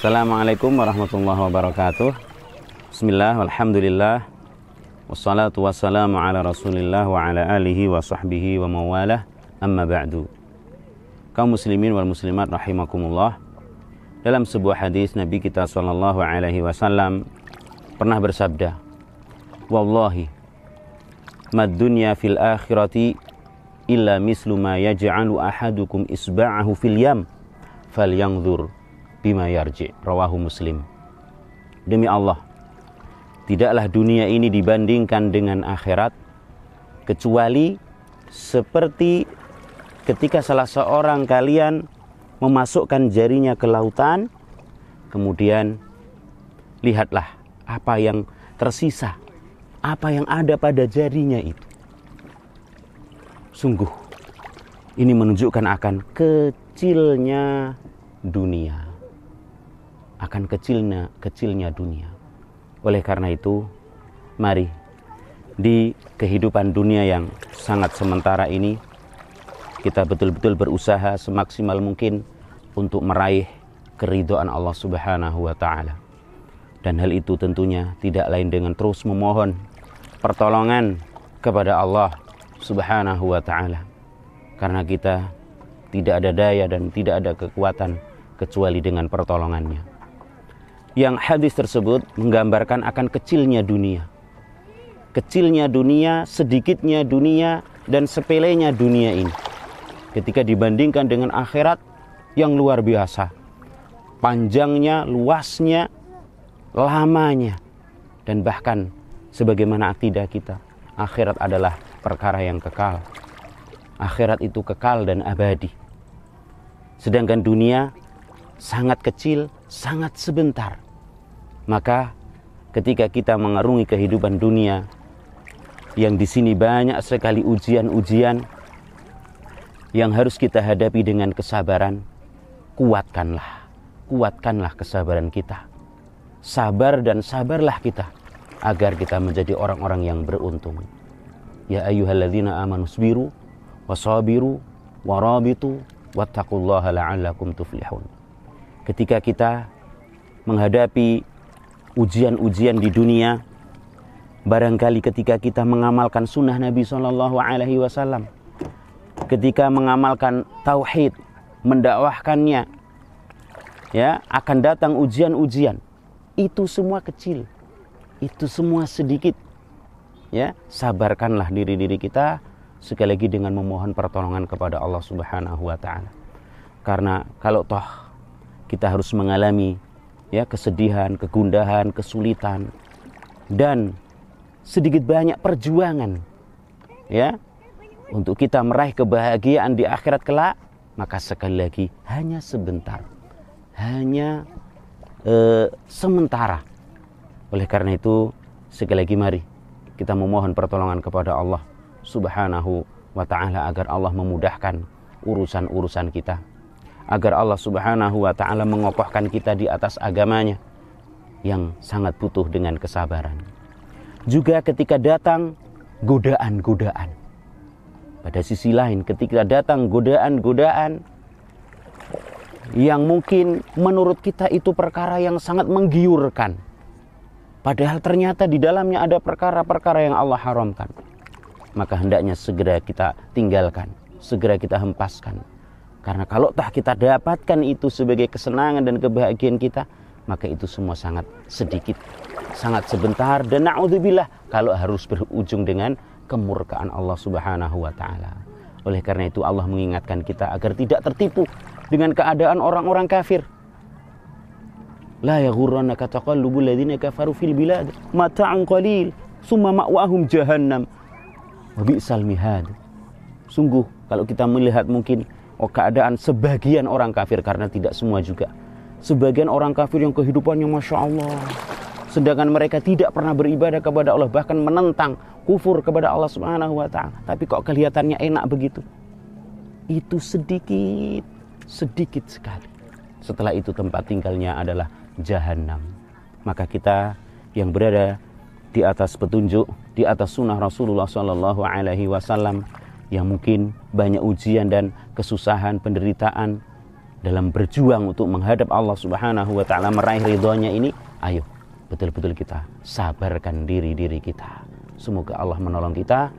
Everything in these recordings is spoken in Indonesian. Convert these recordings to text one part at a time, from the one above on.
Assalamualaikum warahmatullahi wabarakatuh. Bismillah, walhamdulillah, wassalatu wassalamu ala rasulillah wa ala alihi wa sahbihi wa mawalah, amma ba'du. Kaum muslimin wal muslimat rahimakumullah. Dalam sebuah hadis Nabi kita sallallahu alaihi wasallam pernah bersabda, wallahi mad dunya fil akhirati illa mislu ma yaj'alu ahadukum isba'ahu fil yam falyanzur bima yarji, rawahu Muslim. Demi Allah, tidaklah dunia ini dibandingkan dengan akhirat kecuali seperti ketika salah seorang kalian memasukkan jarinya ke lautan, kemudian lihatlah apa yang tersisa, apa yang ada pada jarinya itu. Sungguh ini menunjukkan akan kecilnya dunia, akan kecilnya dunia. Oleh karena itu, mari di kehidupan dunia yang sangat sementara ini kita betul-betul berusaha semaksimal mungkin untuk meraih keridhaan Allah Subhanahu wa taala. Dan hal itu tentunya tidak lain dengan terus memohon pertolongan kepada Allah Subhanahu wa taala. Karena kita tidak ada daya dan tidak ada kekuatan kecuali dengan pertolongannya. Yang hadis tersebut menggambarkan akan kecilnya dunia. Kecilnya dunia, sedikitnya dunia, dan sepelenya dunia ini. Ketika dibandingkan dengan akhirat yang luar biasa. Panjangnya, luasnya, lamanya. Dan bahkan sebagaimana akidah kita, akhirat adalah perkara yang kekal. Akhirat itu kekal dan abadi. Sedangkan dunia sangat kecil, sangat sebentar. Maka ketika kita mengarungi kehidupan dunia yang di sini banyak sekali ujian-ujian yang harus kita hadapi dengan kesabaran, kuatkanlah kesabaran kita. Sabar dan sabarlah kita agar kita menjadi orang-orang yang beruntung. Ya ayyuhalladzina amanu sabiru wasabiru warabitu wattaqullaha la'allakum tuflihun. Ketika kita menghadapi ujian-ujian di dunia, barangkali ketika kita mengamalkan sunnah Nabi SAW, ketika mengamalkan tauhid, mendakwahkannya, ya, akan datang ujian-ujian. Itu semua kecil, itu semua sedikit. Ya, sabarkanlah diri kita sekali lagi dengan memohon pertolongan kepada Allah Subhanahu wa taala. Karena kalau toh kita harus mengalami, ya, kesedihan, kegundahan, kesulitan, dan sedikit banyak perjuangan, ya, untuk kita meraih kebahagiaan di akhirat kelak, maka sekali lagi hanya sebentar, hanya sementara. Oleh karena itu, sekali lagi mari kita memohon pertolongan kepada Allah Subhanahu wa ta'ala agar Allah memudahkan urusan-urusan kita, agar Allah Subhanahu wa ta'ala mengokohkan kita di atas agamanya yang sangat butuh dengan kesabaran. Juga ketika datang godaan-godaan, pada sisi lain ketika datang godaan-godaan yang mungkin menurut kita itu perkara yang sangat menggiurkan, padahal ternyata di dalamnya ada perkara-perkara yang Allah haramkan, maka hendaknya segera kita tinggalkan, segera kita hempaskan. Karena kalau tak kita dapatkan itu sebagai kesenangan dan kebahagiaan kita, maka itu semua sangat sedikit, sangat sebentar, dan na'udzubillah kalau harus berujung dengan kemurkaan Allah Subhanahu wa ta'ala. Oleh karena itu Allah mengingatkan kita agar tidak tertipu dengan keadaan orang-orang kafir. La yaghurrannaka taqallubul ladzina kafaru fil bilad mata'un qalil summa ma'wahum jahannam wa bi'sal mihad. Sungguh kalau kita melihat mungkin keadaan sebagian orang kafir, karena tidak semua juga. Sebagian orang kafir yang kehidupannya Masya Allah, sedangkan mereka tidak pernah beribadah kepada Allah, bahkan menentang, kufur kepada Allah Subhanahu wa ta'ala. Tapi kok kelihatannya enak begitu. Itu sedikit sekali. Setelah itu tempat tinggalnya adalah Jahannam. Maka kita yang berada di atas petunjuk, di atas sunnah Rasulullah SAW, yang mungkin banyak ujian dan kesusahan, penderitaan, dalam berjuang untuk menghadap Allah Subhanahu wa taala, meraih ridhonya ini, ayo betul-betul kita sabarkan diri kita. Semoga Allah menolong kita.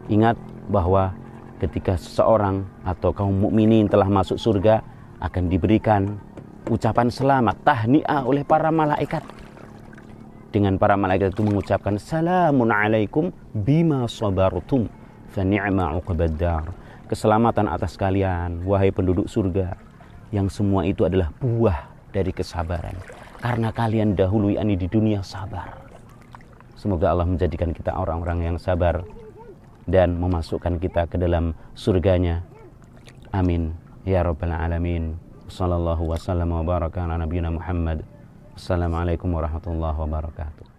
Ingat bahwa ketika seseorang atau kaum mukminin telah masuk surga, akan diberikan ucapan selamat, tahniah oleh para malaikat. Dengan para malaikat itu mengucapkan salamun alaikum bima sabartum fa ni'ma uqbaddar. Keselamatan atas kalian wahai penduduk surga, yang semua itu adalah buah dari kesabaran, karena kalian dahului ani di dunia sabar. Semoga Allah menjadikan kita orang-orang yang sabar dan memasukkan kita ke dalam surganya. Amin ya rabbal alamin. Sallallahu wasallam wa baraka ala nabiyina Muhammad. Assalamualaikum warahmatullahi wabarakatuh.